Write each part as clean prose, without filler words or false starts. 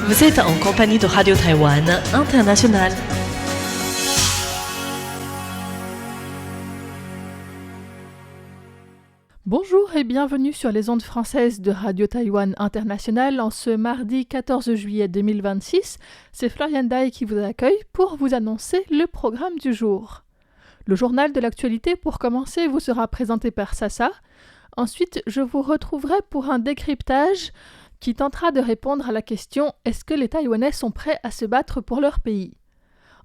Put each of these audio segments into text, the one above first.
Vous êtes en compagnie de Radio Taïwan International. Bonjour et bienvenue sur les ondes françaises de Radio Taïwan International en ce mardi 14 juillet 2026. C'est Florian Dai qui vous accueille pour vous annoncer le programme du jour. Le journal de l'actualité pour commencer vous sera présenté par Sasa. Ensuite, je vous retrouverai pour un décryptage qui tentera de répondre à la question « Est-ce que les Taïwanais sont prêts à se battre pour leur pays ?»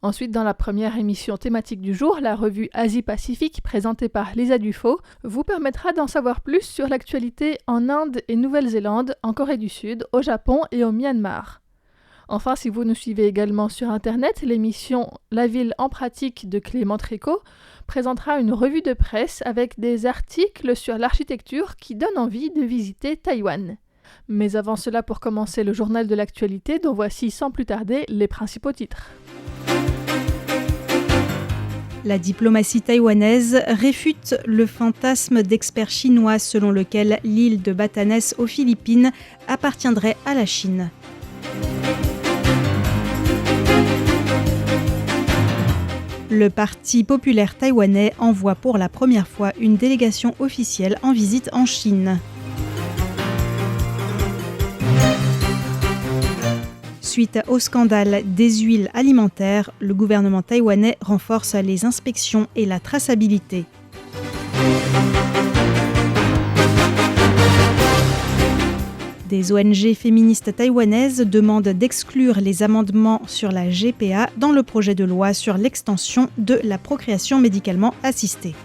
Ensuite, dans la première émission thématique du jour, la revue Asie-Pacifique, présentée par Lisa Dufaux, vous permettra d'en savoir plus sur l'actualité en Inde et Nouvelle-Zélande, en Corée du Sud, au Japon et au Myanmar. Enfin, si vous nous suivez également sur Internet, l'émission La ville en pratique de Clément Trécot présentera une revue de presse avec des articles sur l'architecture qui donnent envie de visiter Taïwan. Mais avant cela, pour commencer le journal de l'actualité, dont voici sans plus tarder les principaux titres. La diplomatie taïwanaise réfute le fantasme d'experts chinois selon lequel l'île de Batanes aux Philippines appartiendrait à la Chine. Le Parti populaire taïwanais envoie pour la première fois une délégation officielle en visite en Chine. Suite au scandale des huiles alimentaires, le gouvernement taïwanais renforce les inspections et la traçabilité. Des ONG féministes taïwanaises demandent d'exclure les amendements sur la GPA dans le projet de loi sur l'extension de la procréation médicalement assistée.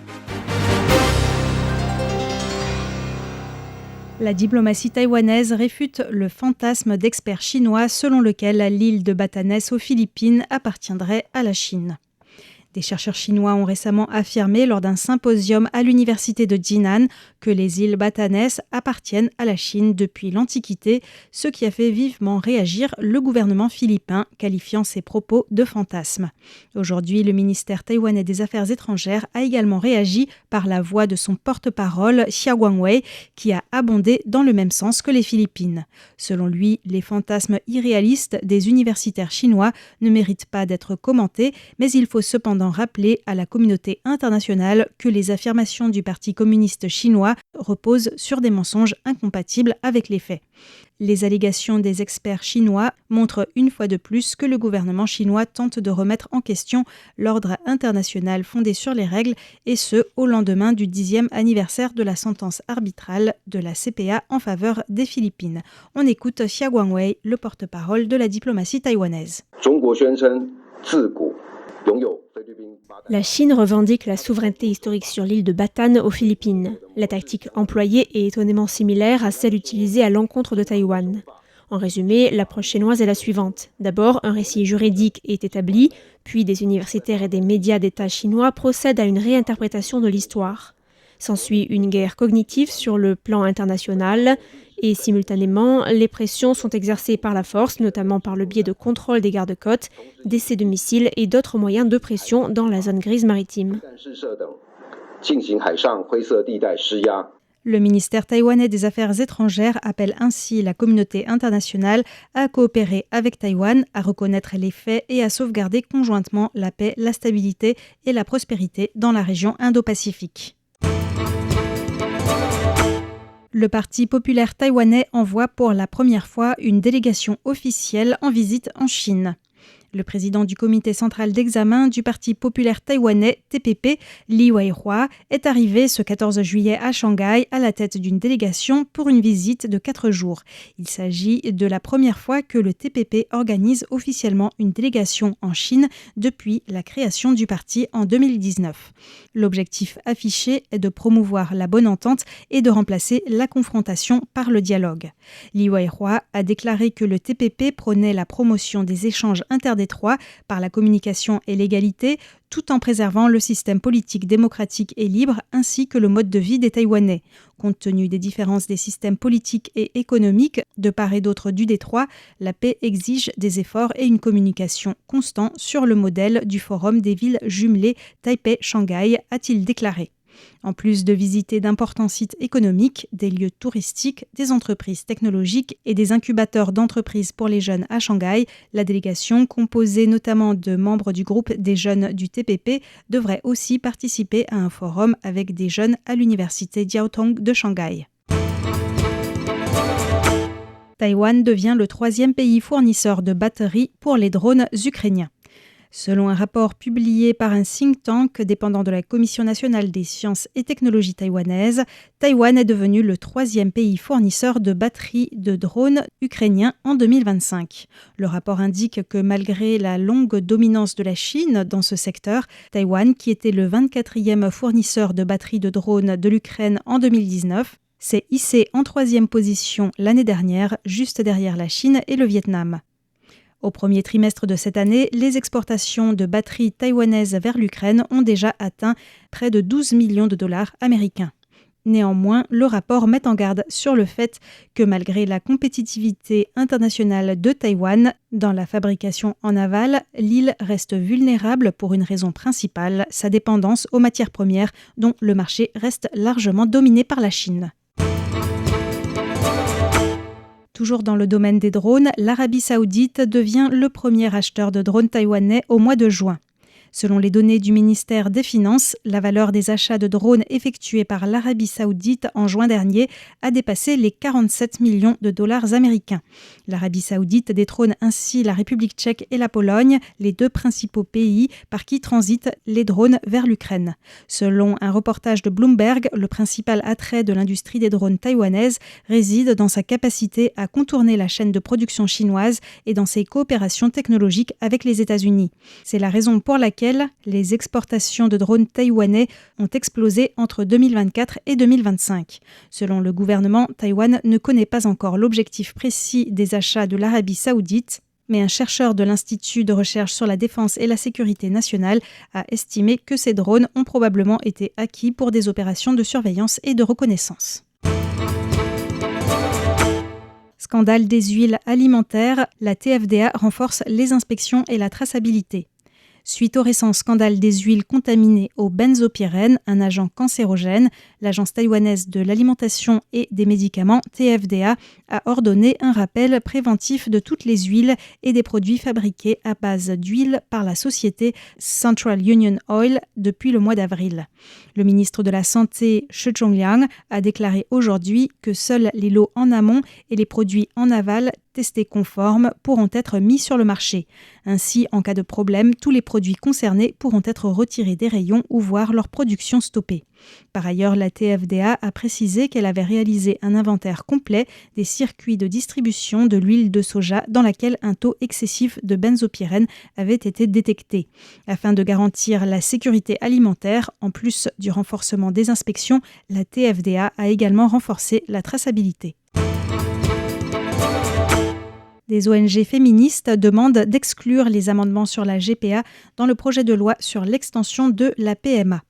La diplomatie taïwanaise réfute le fantasme d'experts chinois selon lequel l'île de Batanes aux Philippines appartiendrait à la Chine. Des chercheurs chinois ont récemment affirmé lors d'un symposium à l'université de Jinan que les îles Batanes appartiennent à la Chine depuis l'Antiquité, ce qui a fait vivement réagir le gouvernement philippin, qualifiant ces propos de fantasmes. Aujourd'hui, le ministère taïwanais des Affaires étrangères a également réagi par la voix de son porte-parole, Xia Guangwei, qui a abondé dans le même sens que les Philippines. Selon lui, les fantasmes irréalistes des universitaires chinois ne méritent pas d'être commentés, mais il faut cependant rappeler à la communauté internationale que les affirmations du Parti communiste chinois reposent sur des mensonges incompatibles avec les faits. Les allégations des experts chinois montrent une fois de plus que le gouvernement chinois tente de remettre en question l'ordre international fondé sur les règles, et ce, au lendemain du 10e anniversaire de la sentence arbitrale de la CPA en faveur des Philippines. On écoute Xia Guangwei, le porte-parole de la diplomatie taïwanaise. La Chine revendique la souveraineté historique sur l'île de Bataan aux Philippines. La tactique employée est étonnamment similaire à celle utilisée à l'encontre de Taïwan. En résumé, l'approche chinoise est la suivante. D'abord, un récit juridique est établi, puis des universitaires et des médias d'État chinois procèdent à une réinterprétation de l'histoire. S'ensuit une guerre cognitive sur le plan international et simultanément, les pressions sont exercées par la force, notamment par le biais de contrôle des gardes-côtes, d'essais de missiles et d'autres moyens de pression dans la zone grise maritime. Le ministère taïwanais des Affaires étrangères appelle ainsi la communauté internationale à coopérer avec Taïwan, à reconnaître les faits et à sauvegarder conjointement la paix, la stabilité et la prospérité dans la région Indo-Pacifique. Le Parti populaire taïwanais envoie pour la première fois une délégation officielle en visite en Chine. Le président du comité central d'examen du Parti populaire taïwanais, TPP, Li Weihua, est arrivé ce 14 juillet à Shanghai à la tête d'une délégation pour une visite de 4 jours. Il s'agit de la première fois que le TPP organise officiellement une délégation en Chine depuis la création du parti en 2019. L'objectif affiché est de promouvoir la bonne entente et de remplacer la confrontation par le dialogue. Li Weihua a déclaré que le TPP prônait la promotion des échanges interdétroits par la communication et l'égalité, tout en préservant le système politique démocratique et libre ainsi que le mode de vie des Taïwanais. Compte tenu des différences des systèmes politiques et économiques de part et d'autre du détroit, la paix exige des efforts et une communication constante sur le modèle du Forum des villes jumelées Taipei-Shanghai, a-t-il déclaré. En plus de visiter d'importants sites économiques, des lieux touristiques, des entreprises technologiques et des incubateurs d'entreprises pour les jeunes à Shanghai, la délégation, composée notamment de membres du groupe des jeunes du TPP, devrait aussi participer à un forum avec des jeunes à l'université Jiaotong de Shanghai. Taïwan devient le 3e pays fournisseur de batteries pour les drones ukrainiens. Selon un rapport publié par un think tank dépendant de la Commission nationale des sciences et technologies taïwanaises, Taïwan est devenu le 3e pays fournisseur de batteries de drones ukrainiens en 2025. Le rapport indique que malgré la longue dominance de la Chine dans ce secteur, Taïwan, qui était le 24e fournisseur de batteries de drones de l'Ukraine en 2019, s'est hissé en 3e position l'année dernière, juste derrière la Chine et le Vietnam. Au premier trimestre de cette année, les exportations de batteries taïwanaises vers l'Ukraine ont déjà atteint près de 12 millions de dollars américains. Néanmoins, le rapport met en garde sur le fait que malgré la compétitivité internationale de Taïwan dans la fabrication en aval, l'île reste vulnérable pour une raison principale, sa dépendance aux matières premières dont le marché reste largement dominé par la Chine. Toujours dans le domaine des drones, l'Arabie saoudite devient le premier acheteur de drones taïwanais au mois de juin. Selon les données du ministère des Finances, la valeur des achats de drones effectués par l'Arabie saoudite en juin dernier a dépassé les 47 millions de dollars américains. L'Arabie saoudite détrône ainsi la République tchèque et la Pologne, les 2 principaux pays par qui transitent les drones vers l'Ukraine. Selon un reportage de Bloomberg, le principal attrait de l'industrie des drones taïwanaise réside dans sa capacité à contourner la chaîne de production chinoise et dans ses coopérations technologiques avec les États-Unis. C'est la raison pour laquelle les exportations de drones taïwanais ont explosé entre 2024 et 2025. Selon le gouvernement, Taïwan ne connaît pas encore l'objectif précis des achats de l'Arabie saoudite, mais un chercheur de l'Institut de recherche sur la défense et la sécurité nationale a estimé que ces drones ont probablement été acquis pour des opérations de surveillance et de reconnaissance. Scandale des huiles alimentaires, la TFDA renforce les inspections et la traçabilité. Suite au récent scandale des huiles contaminées au benzopyrène, un agent cancérogène, l'Agence taïwanaise de l'alimentation et des médicaments, TFDA, a ordonné un rappel préventif de toutes les huiles et des produits fabriqués à base d'huile par la société Central Union Oil depuis le mois d'avril. Le ministre de la Santé, Shi Zhongliang, a déclaré aujourd'hui que seuls les lots en amont et les produits en aval testés conformes pourront être mis sur le marché. Ainsi, en cas de problème, tous les produits concernés pourront être retirés des rayons ou voir leur production stoppée. Par ailleurs, la TFDA a précisé qu'elle avait réalisé un inventaire complet des circuits de distribution de l'huile de soja dans laquelle un taux excessif de benzopyrène avait été détecté. Afin de garantir la sécurité alimentaire, en plus du renforcement des inspections, la TFDA a également renforcé la traçabilité. Des ONG féministes demandent d'exclure les amendements sur la GPA dans le projet de loi sur l'extension de la PMA.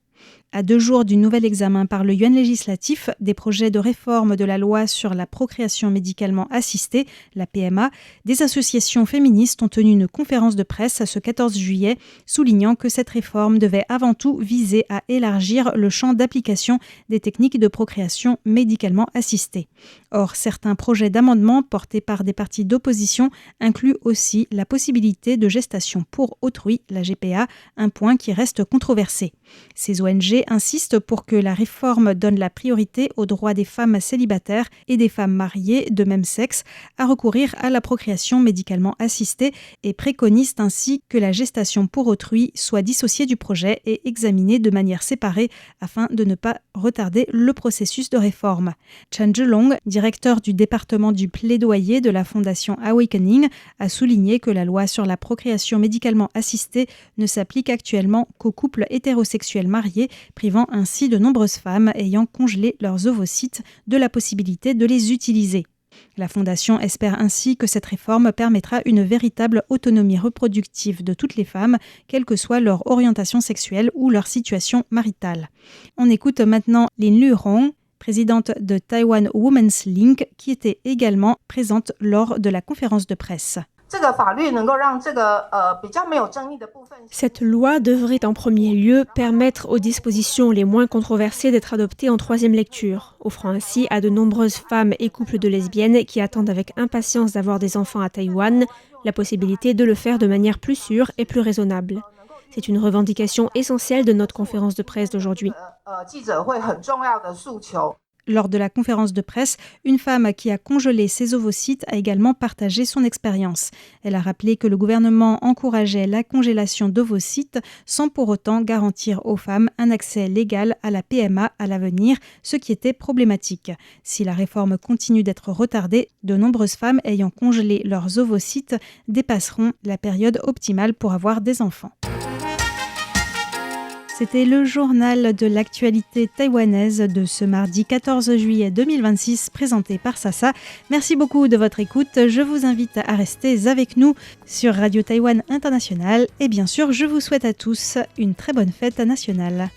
À 2 jours du nouvel examen par le Yuan législatif des projets de réforme de la loi sur la procréation médicalement assistée, la PMA, des associations féministes ont tenu une conférence de presse ce 14 juillet, soulignant que cette réforme devait avant tout viser à élargir le champ d'application des techniques de procréation médicalement assistée. Or, certains projets d'amendement portés par des partis d'opposition incluent aussi la possibilité de gestation pour autrui, la GPA, un point qui reste controversé. Ces ONG insistent pour que la réforme donne la priorité aux droits des femmes célibataires et des femmes mariées de même sexe à recourir à la procréation médicalement assistée et préconisent ainsi que la gestation pour autrui soit dissociée du projet et examinée de manière séparée afin de ne pas retarder le processus de réforme. Chen Zhilong, directeur du département du plaidoyer de la fondation Awakening, a souligné que la loi sur la procréation médicalement assistée ne s'applique actuellement qu'aux couples hétérosexuels mariés, privant ainsi de nombreuses femmes ayant congelé leurs ovocytes de la possibilité de les utiliser. La Fondation espère ainsi que cette réforme permettra une véritable autonomie reproductive de toutes les femmes, quelle que soit leur orientation sexuelle ou leur situation maritale. On écoute maintenant Lin Luhong, présidente de Taiwan Women's Link, qui était également présente lors de la conférence de presse. Cette loi devrait en premier lieu permettre aux dispositions les moins controversées d'être adoptées en troisième lecture, offrant ainsi à de nombreuses femmes et couples de lesbiennes qui attendent avec impatience d'avoir des enfants à Taïwan la possibilité de le faire de manière plus sûre et plus raisonnable. C'est une revendication essentielle de notre conférence de presse d'aujourd'hui. Lors de la conférence de presse, une femme qui a congelé ses ovocytes a également partagé son expérience. Elle a rappelé que le gouvernement encourageait la congélation d'ovocytes sans pour autant garantir aux femmes un accès légal à la PMA à l'avenir, ce qui était problématique. Si la réforme continue d'être retardée, de nombreuses femmes ayant congelé leurs ovocytes dépasseront la période optimale pour avoir des enfants. C'était le journal de l'actualité taïwanaise de ce mardi 14 juillet 2026 présenté par Sasa. Merci beaucoup de votre écoute. Je vous invite à rester avec nous sur Radio Taïwan International et bien sûr, je vous souhaite à tous une très bonne fête nationale.